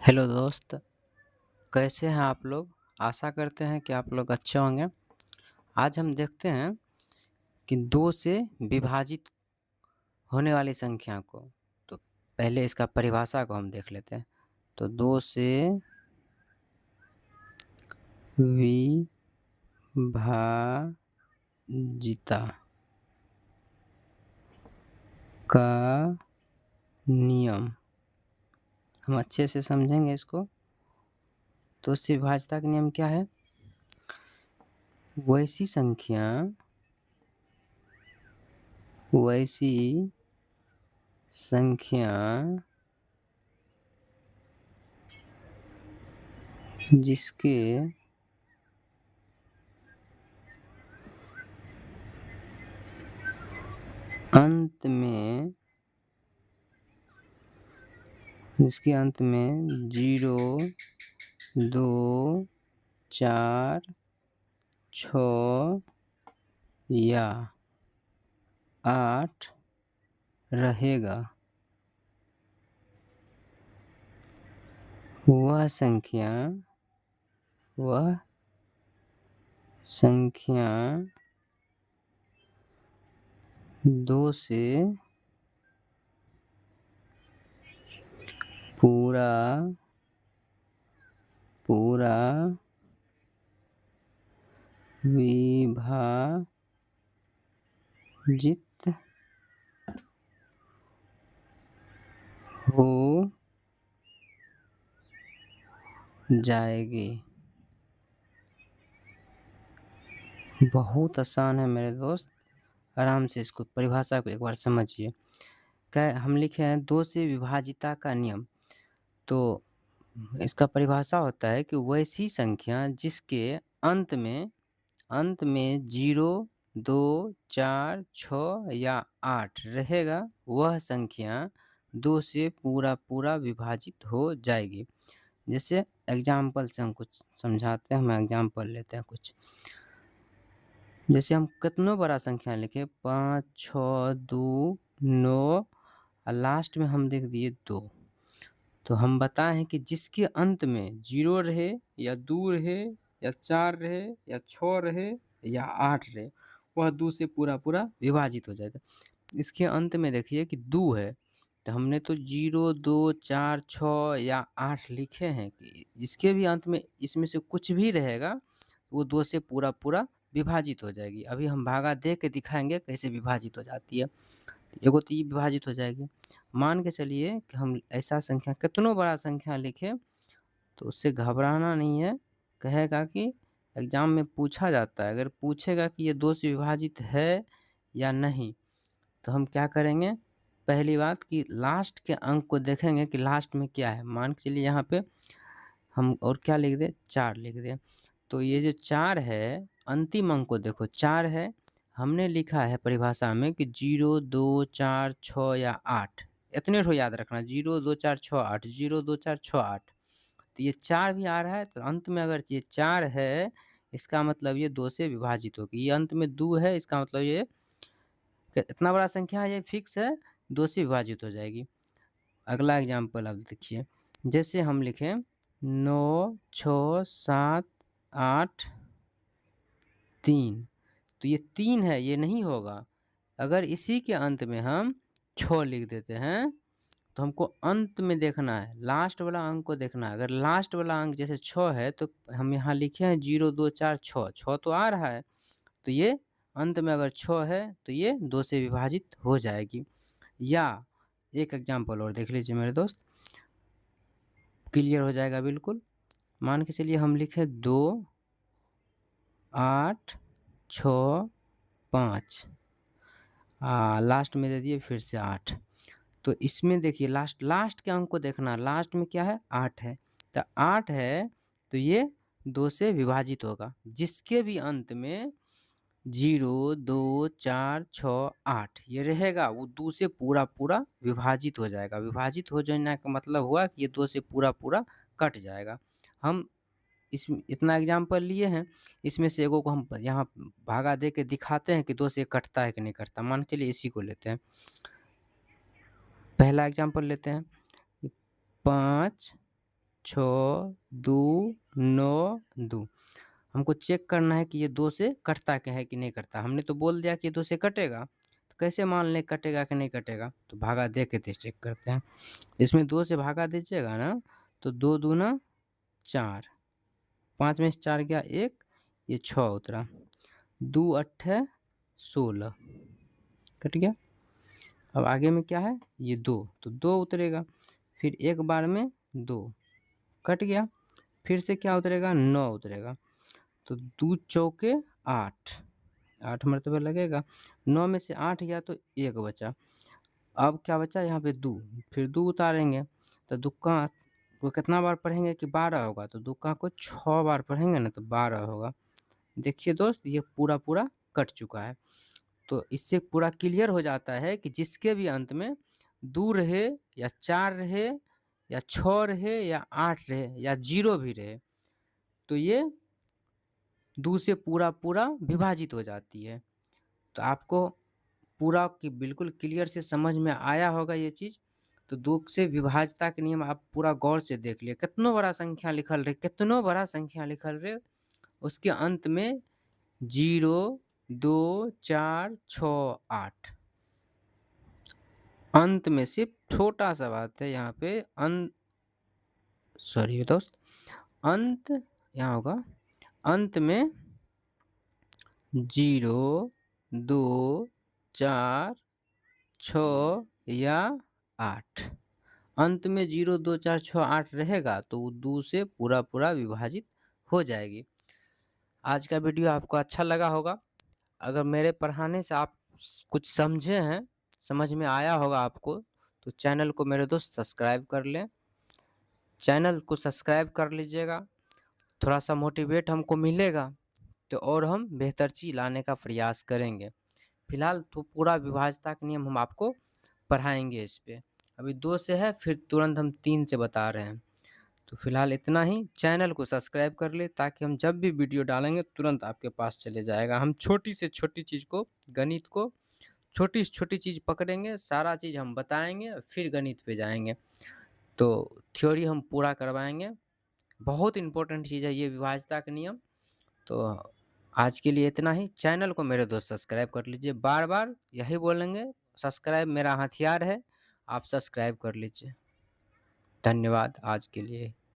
Hello दोस्त, कैसे हैं आप लोग? आशा करते हैं कि आप लोग अच्छे होंगे। आज हम देखते हैं कि 2 से विभाजित होने वाली संख्या को। तो पहले इसका परिभाषा को हम देख लेते हैं। तो 2 से विभाजिता का नियम हम अच्छे से समझेंगे इसको। तो उससे विभाजिता का नियम क्या है? वैसी संख्या जिसके अंत में 0, 2, 4, 6 या 8 रहेगा, वह संख्या 2 से पूरा विभाजित हो जाएगी। बहुत आसान है मेरे दोस्त, आराम से इसको परिभाषा को एक बार समझिए। क्या हम लिखे हैं 2 से विभाजिता का नियम। तो इसका परिभाषा होता है कि वैसी संख्या जिसके अंत में 0, 2, 4, 6 या 8 रहेगा, वह संख्या 2 से पूरा विभाजित हो जाएगी। जैसे एग्जाम्पल से हम कुछ समझाते हैं, हम एग्जाम्पल लेते हैं कुछ। जैसे हम कितनों बड़ा संख्या लिखे 5, 6, 2, 9 और लास्ट में हम लिख दिए 2। तो हम बताएं कि जिसके अंत में 0 रहे या 2 रहे या 4 रहे या 6 रहे या 8 रहे, वह 2 से पूरा विभाजित हो जाएगा। इसके अंत में देखिए कि 2 है, तो हमने तो 0, 2, 4, 6 या 8 लिखे हैं कि जिसके भी अंत में इसमें से कुछ भी रहेगा वो 2 से पूरा विभाजित हो जाएगी। अभी हम भागा दे के दिखाएंगे कैसे विभाजित हो जाती है। एगो तो ये विभाजित हो जाएगी। मान के चलिए कि हम ऐसा संख्या कितनों बड़ा संख्या लिखे, तो उससे घबराना नहीं है। कहेगा कि एग्जाम में पूछा जाता है, अगर पूछेगा कि ये 2 से विभाजित है या नहीं, तो हम क्या करेंगे? पहली बात कि लास्ट के अंक को देखेंगे कि लास्ट में क्या है। मान के चलिए यहाँ पे हम और क्या लिख दें, 4 लिख दें। तो ये जो 4 है, अंतिम अंक को देखो 4 है। हमने लिखा है परिभाषा में कि 0, 2, 4, 6 या 8, इतने ठो याद रखना, 0, 2, 4, 6, 8, 0, 2, 4, 6, 8। तो ये 4 भी आ रहा है, तो अंत में अगर ये 4 है, इसका मतलब ये 2 से विभाजित होगी। ये अंत में 2 है, इसका मतलब ये इतना बड़ा संख्या है, ये फिक्स है, 2 से विभाजित हो जाएगी। अगला एग्जाम्पल आप देखिए, जैसे हम लिखें 9, 6, 7, 8, 3। तो ये 3 है, ये नहीं होगा। अगर इसी के अंत में हम 6 लिख देते हैं, तो हमको अंत में देखना है, लास्ट वाला अंक को देखना है। अगर लास्ट वाला अंक जैसे 6 है, तो हम यहाँ लिखे हैं 0, 2, 4, 6, 6 तो आ रहा है, तो ये अंत में अगर 6 है तो ये 2 से विभाजित हो जाएगी। या एक एग्जाम्पल और देख लीजिए मेरे दोस्त, क्लियर हो जाएगा बिल्कुल। मान के चलिए हम लिखे 2, 8, 6, 5, लास्ट में दे दिए फिर से 8। तो इसमें देखिए लास्ट के अंक को देखना, लास्ट में क्या है, 8 है। तो 8 है तो ये 2 से विभाजित होगा। जिसके भी अंत में 0, 2, 4, 6, 8 ये रहेगा, वो 2 से पूरा विभाजित हो जाएगा। विभाजित हो जाने का मतलब हुआ कि ये 2 से पूरा कट जाएगा। हम इसमें इतना एग्जाम्पल लिए हैं, इसमें से एगो को हम यहाँ भागा दे के दिखाते हैं कि 2 से कटता है कि नहीं कटता। मान के चलिए इसी को लेते हैं, पहला एग्जाम्पल लेते हैं 5, 6, 2, 9, 2। हमको चेक करना है कि ये 2 से कटता क्या है कि नहीं कटता। हमने तो बोल दिया कि ये 2 से कटेगा, तो कैसे मान लें कटेगा कि नहीं कटेगा? तो भागा दे के चेक करते हैं। इसमें 2 से भागा दीजिएगा ना, तो 2 दूना 4, 5 में से 4 गया 1, ये 6 उतरा, 2 अट्ठे 16, कट गया। अब आगे में क्या है? ये 2, तो 2 उतरेगा, फिर एक बार में 2, कट गया, फिर से क्या उतरेगा? 9 उतरेगा, तो 2 चौके 8, 8 मरतबे लगेगा, 9 में से 8 गया तो 1 बचा। अब क्या बचा? यहाँ पे 2, फिर 2 उतारेंगे, तो दुक्का को कितना बार पढ़ेंगे कि 12 होगा, तो दुक्का को 6 बार पढ़ेंगे ना तो 12 होगा। देखिए दोस्त, ये पूरा कट चुका है। तो इससे पूरा क्लियर हो जाता है कि जिसके भी अंत में 2 रहे या 4 रहे या 6 रहे या 8 रहे या 0 भी रहे, तो ये 2 से पूरा विभाजित हो जाती है। तो आपको पूरा कि बिल्कुल क्लियर से समझ में आया होगा ये चीज़। तो 2 से विभाज्यता के नियम आप पूरा गौर से देख लिए। कितनो बड़ा संख्या लिखल रहे, कितनो बड़ा संख्या लिखल रहे, उसके अंत में 0, 2, 4, 6, 8, अंत में सिर्फ छोटा सा बात है यहाँ पे सॉरी दोस्त, अंत यहाँ होगा, अंत में 0, 2, 4, 6 या 8, अंत में 0, 2, 4, 6, 8 रहेगा तो वो 2 से पूरा विभाजित हो जाएगी। आज का वीडियो आपको अच्छा लगा होगा। अगर मेरे पढ़ाने से आप कुछ समझे हैं, समझ में आया होगा आपको, तो चैनल को मेरे दोस्त सब्सक्राइब कर लें। चैनल को सब्सक्राइब कर लीजिएगा, थोड़ा सा मोटिवेट हमको मिलेगा तो और हम बेहतर चीज़ लाने का प्रयास करेंगे। फिलहाल तो पूरा विभाज्यता का नियम हम आपको पढ़ाएंगे इस पे। अभी 2 से है, फिर तुरंत हम 3 से बता रहे हैं। तो फिलहाल इतना ही। चैनल को सब्सक्राइब कर ले ताकि हम जब भी वीडियो डालेंगे तुरंत आपके पास चले जाएगा। हम छोटी से छोटी चीज़ को, गणित को छोटी से छोटी चीज़ पकड़ेंगे, सारा चीज़ हम बताएंगे, फिर गणित पे जाएंगे। तो थ्योरी हम पूरा करवाएंगे। बहुत इम्पोर्टेंट चीज़ है ये विभाज्यता का नियम। तो आज के लिए इतना ही। चैनल को मेरे दोस्त सब्सक्राइब कर लीजिए। बार बार यही बोलेंगे, सब्सक्राइब मेरा हथियार है, आप सब्सक्राइब कर लीजिए। धन्यवाद आज के लिए।